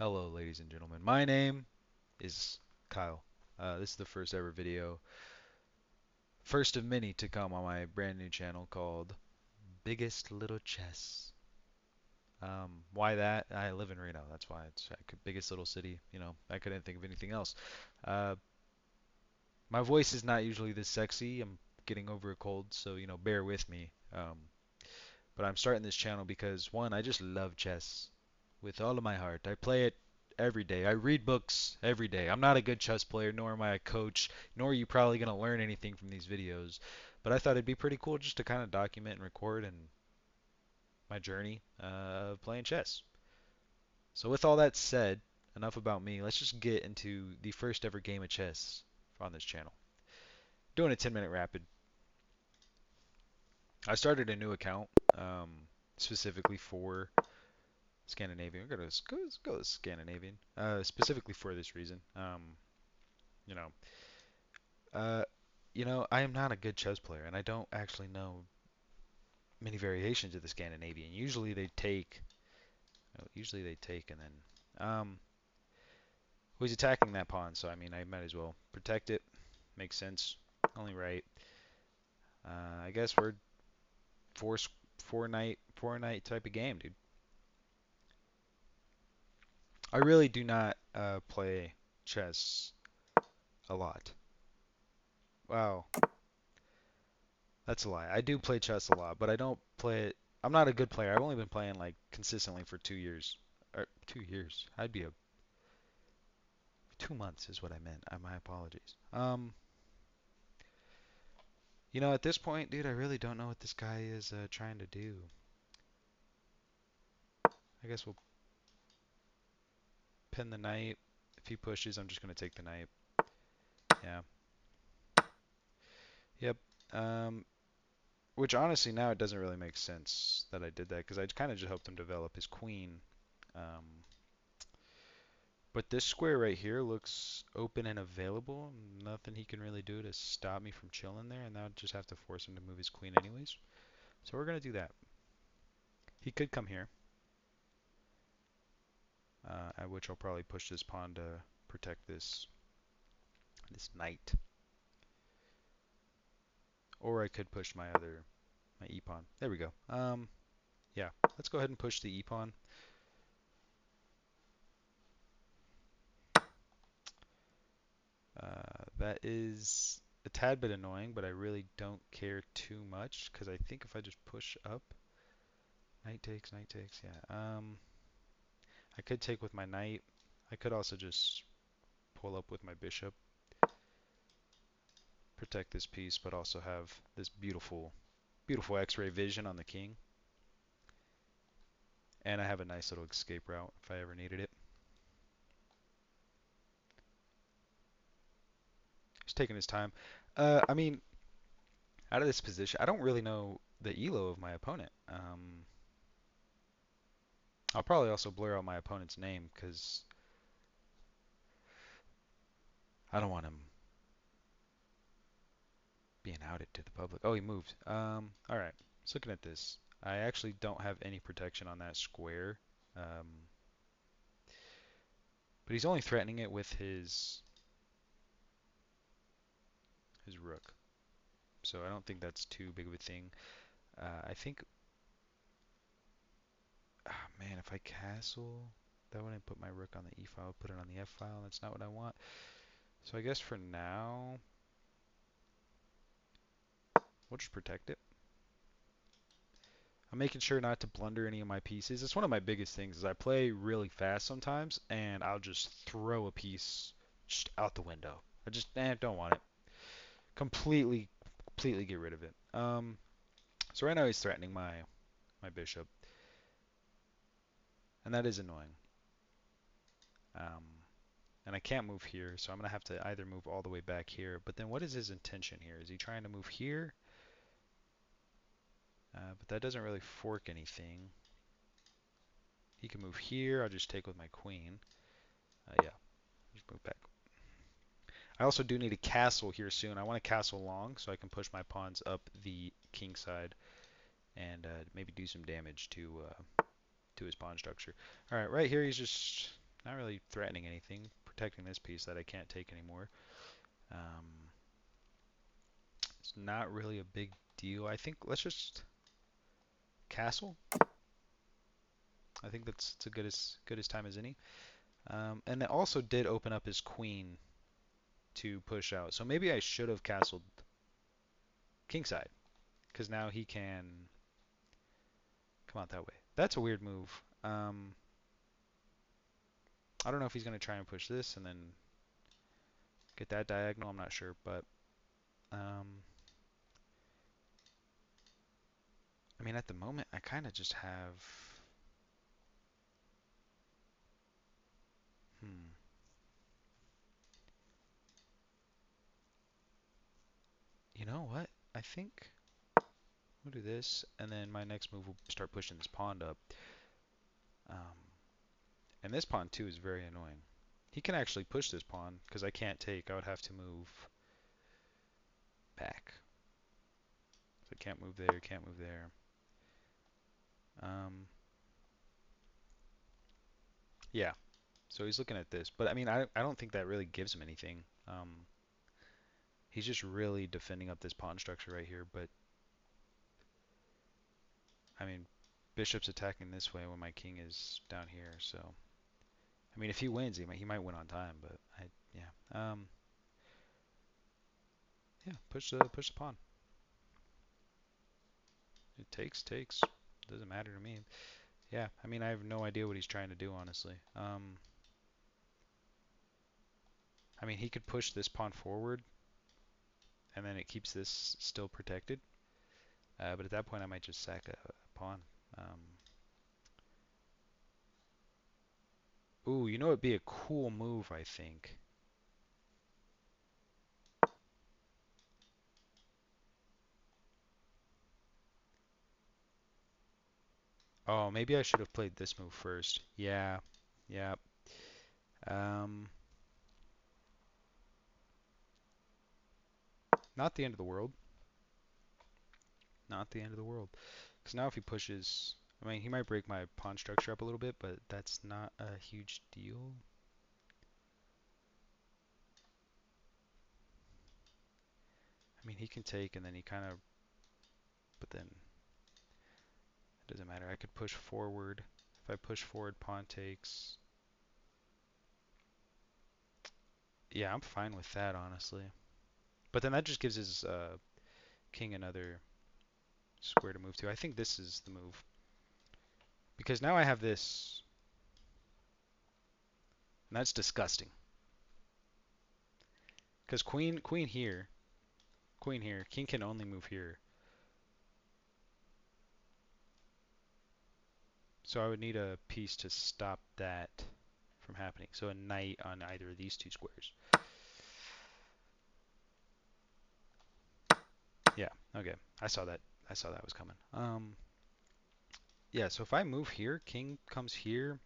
Hello, ladies and gentlemen. My name is Kyle. This is the first ever video, first of many to come on my brand new channel called Biggest Little Chess. Why that? I live in Reno. That's why it's biggest little city. I couldn't think of anything else. Uh, my voice is not usually this sexy. I'm getting over a cold, so bear with me. But I'm starting this channel because one, I just love chess with all of my heart. I play it every day. I read books every day. I'm not a good chess player, nor am I a coach, nor are you probably going to learn anything from these videos. But I thought it'd be pretty cool just to kind of document and record and my journey of playing chess. So with all that said, enough about me. Let's just get into the first ever game of chess on this channel. Doing a 10-minute rapid. I started a new account specifically for Scandinavian. We're gonna go with Scandinavian. Specifically for this reason. You know, uh, I am not a good chess player, and I don't actually know many variations of the Scandinavian. Usually they take, and then, well, he's attacking that pawn, so I mean, I might as well protect it. Makes sense. Only right. I guess we're four four night type of game, dude. I really do not play chess a lot. Wow, that's a lie. I do play chess a lot, but I don't play it. I'm not a good player. I've only been playing like consistently for 2 years. Or 2 years. I'd be a 2 months is what I meant. My apologies. At this point, dude, I really don't know what this guy is trying to do. I guess we'll pin the knight. If he pushes, I'm just gonna take the knight. Yeah. Yep. Um, which honestly now it doesn't really make sense that I did that because I kind of just helped him develop his queen. Um, But this square right here looks open and available. Nothing he can really do to stop me from chilling there, and now I'd just have to force him to move his queen anyways. So we're gonna do that. He could come here, at which I'll probably push this pawn to protect this knight. Or I could push my e pawn. There we go. Yeah, let's go ahead and push the e pawn. That is a tad bit annoying, but I really don't care too much because I think if I just push up, knight takes, yeah. I could take with my knight. I could also just pull up with my bishop, protect this piece, but also have this beautiful, beautiful X-ray vision on the king. And I have a nice little escape route if I ever needed it. He's taking his time. I mean, out of this position, I don't really know the elo of my opponent. I'll probably also blur out my opponent's name because I don't want him being outed to the public. Oh, he moved. All right. So looking at this, I actually don't have any protection on that square. Um, but he's only threatening it with his rook. So I don't think that's too big of a thing. I think, man, if I castle, that wouldn't put my rook on the e file, put it on the f file. That's not what I want. So I guess for now, we'll just protect it. I'm making sure not to blunder any of my pieces. It's one of my biggest things is I play really fast sometimes, and I'll just throw a piece just out the window. I just don't want it. Completely get rid of it. So right now he's threatening my bishop, and that is annoying. Um, and I can't move here, so I'm gonna have to either move all the way back here. But then what is his intention here? Is he trying to move here? But that doesn't really fork anything. He can move here. I'll just take with my queen. Yeah, just move back. I also do need a castle here soon. I want a castle long so I can push my pawns up the king side and maybe do some damage to his pawn structure. All right, right here he's just not really threatening anything, protecting this piece that I can't take anymore. Um, it's not really a big deal. I think let's just castle. I think that's a good as time as any. And it also did open up his queen to push out. So maybe I should have castled kingside, because now he can come out that way. That's a weird move. I don't know if he's going to try and push this and then get that diagonal. I'm not sure, but um, I mean, at the moment, I kind of just have. Hmm. You know what? I think we'll do this, and then my next move will start pushing this pawn up. Um, and this pawn too is very annoying. He can actually push this pawn because I can't take. I would have to move back. So I can't move there. Can't move there. Um, yeah. So he's looking at this, but I mean, I don't think that really gives him anything. He's just really defending up this pawn structure right here. But I mean, bishop's attacking this way when my king is down here. So I mean, if he wins, he might win on time. But yeah. Yeah. Push the pawn. It takes. Doesn't matter to me. Yeah. I mean, I have no idea what he's trying to do, honestly. I mean, he could push this pawn forward, and then it keeps this still protected. But at that point, I might just sack a pawn. Um, Ooh, you know it'd be a cool move, I think. Oh, maybe I should have played this move first. Yeah, yeah. Um, Not the end of the world. Not the end of the world. Because now if he pushes, I mean, he might break my pawn structure up a little bit, but that's not a huge deal. I mean, he can take and then he kind of, but then it doesn't matter. I could push forward. If I push forward, pawn takes. Yeah, I'm fine with that, honestly. But then that just gives his king another square to move to. I think this is the move. Because now I have this, and that's disgusting. Because queen here, king can only move here. So I would need a piece to stop that from happening. So a knight on either of these two squares. Yeah, okay. I saw that. I saw that was coming. Yeah, so if I move here, king comes here.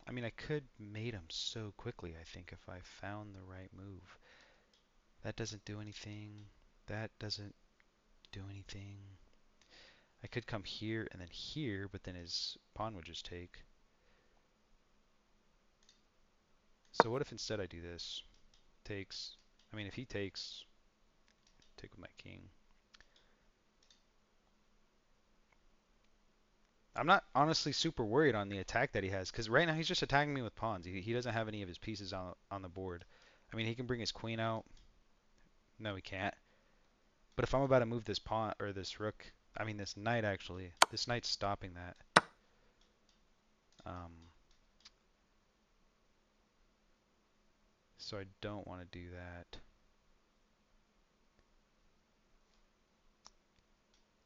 I mean, I could mate him so quickly, I think, if I found the right move. That doesn't do anything. That doesn't do anything. I could come here and then here, but then his pawn would just take. So what if instead I do this? Takes. I mean, if he takes, take with my king. I'm not honestly super worried on the attack that he has, because right now he's just attacking me with pawns. He doesn't have any of his pieces on the board. I mean, he can bring his queen out. No, he can't. But if I'm about to move this pawn, or this rook, I mean this knight actually, this knight's stopping that. Um, so I don't want to do that.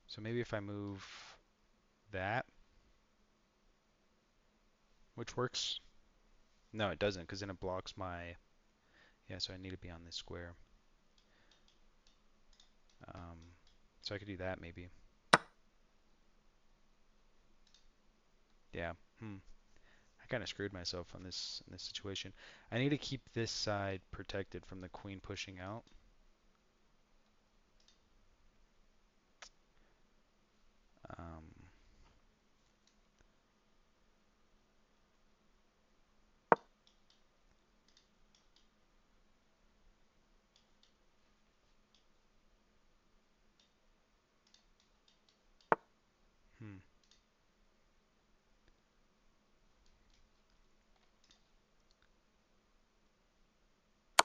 So maybe if I move that, which works. No, it doesn't, because then it blocks my, yeah, so I need to be on this square. Um, so I could do that maybe. Yeah. I kind of screwed myself on this in this situation. I need to keep this side protected from the queen pushing out. Um,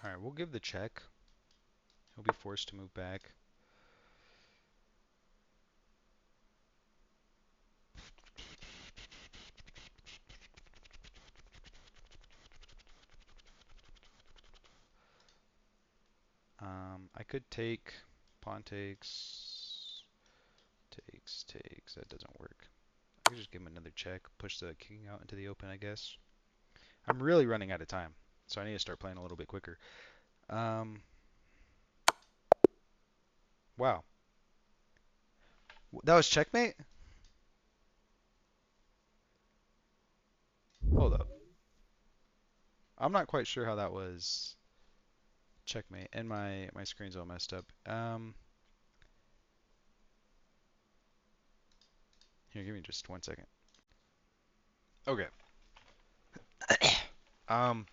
Alright, we'll give the check. He'll be forced to move back. I could take pawn takes. That doesn't work. I could just give him another check, push the king out into the open, I guess. I'm really running out of time, so I need to start playing a little bit quicker. Um, wow. That was checkmate? Hold up. I'm not quite sure how that was checkmate, and my screen's all messed up. Here, give me just 1 second. Okay. Um,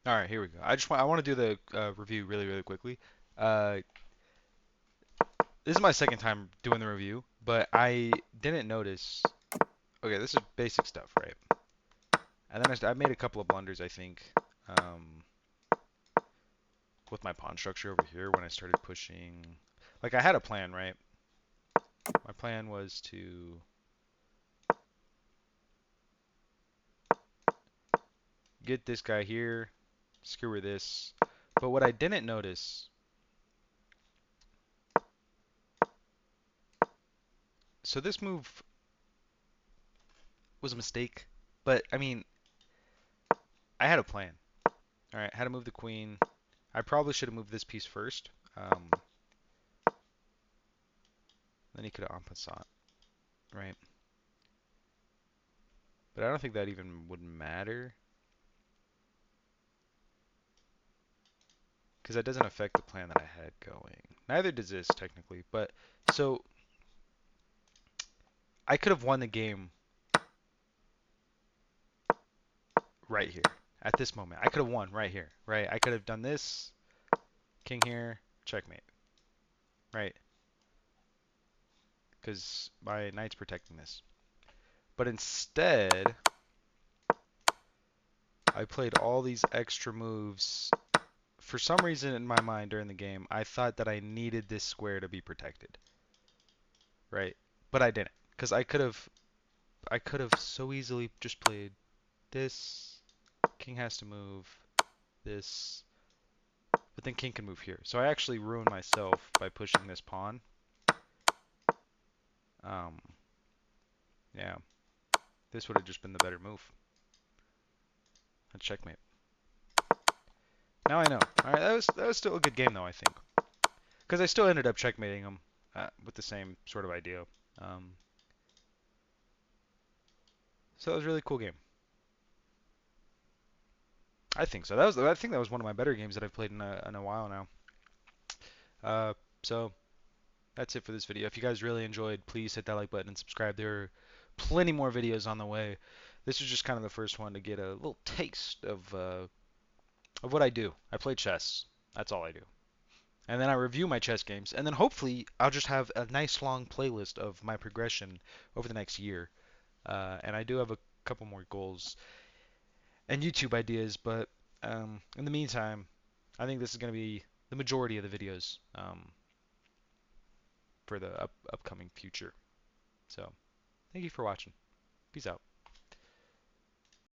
all right, here we go. I want to do the review really quickly. Uh, this is my second time doing the review, but I didn't notice. Okay, this is basic stuff, right? And then I made a couple of blunders, I think, um, with my pawn structure over here when I started pushing. Like I had a plan, right? My plan was to get this guy here, skewer this. But what I didn't notice, so this move was a mistake, but I mean, I had a plan. All right, how to move the queen. I probably should have moved this piece first. Then he could have en passant, right? But I don't think that even would matter because that doesn't affect the plan that I had going. Neither does this technically, but so I could have won the game right here at this moment. I could have won right here, right? I could have done this, king here, checkmate, right? Because my knight's protecting this. But instead, I played all these extra moves. For some reason in my mind during the game, I thought that I needed this square to be protected, right? But I didn't, because I could have so easily just played this. King has to move this, but then king can move here. So I actually ruined myself by pushing this pawn. Um, yeah, this would have just been the better move. A checkmate. Now I know. All right, that was still a good game though, I think, because I still ended up checkmating him with the same sort of idea. Um, so it was a really cool game. I think so. I think that was one of my better games that I've played in a while now. Uh, so that's it for this video. If you guys really enjoyed, please hit that like button and subscribe. There are plenty more videos on the way. This is just kind of the first one to get a little taste of what I do. I play chess. That's all I do. And then I review my chess games, and then hopefully I'll just have a nice long playlist of my progression over the next year. And I do have a couple more goals and YouTube ideas, but in the meantime, I think this is going to be the majority of the videos for the upcoming future. So, thank you for watching. Peace out.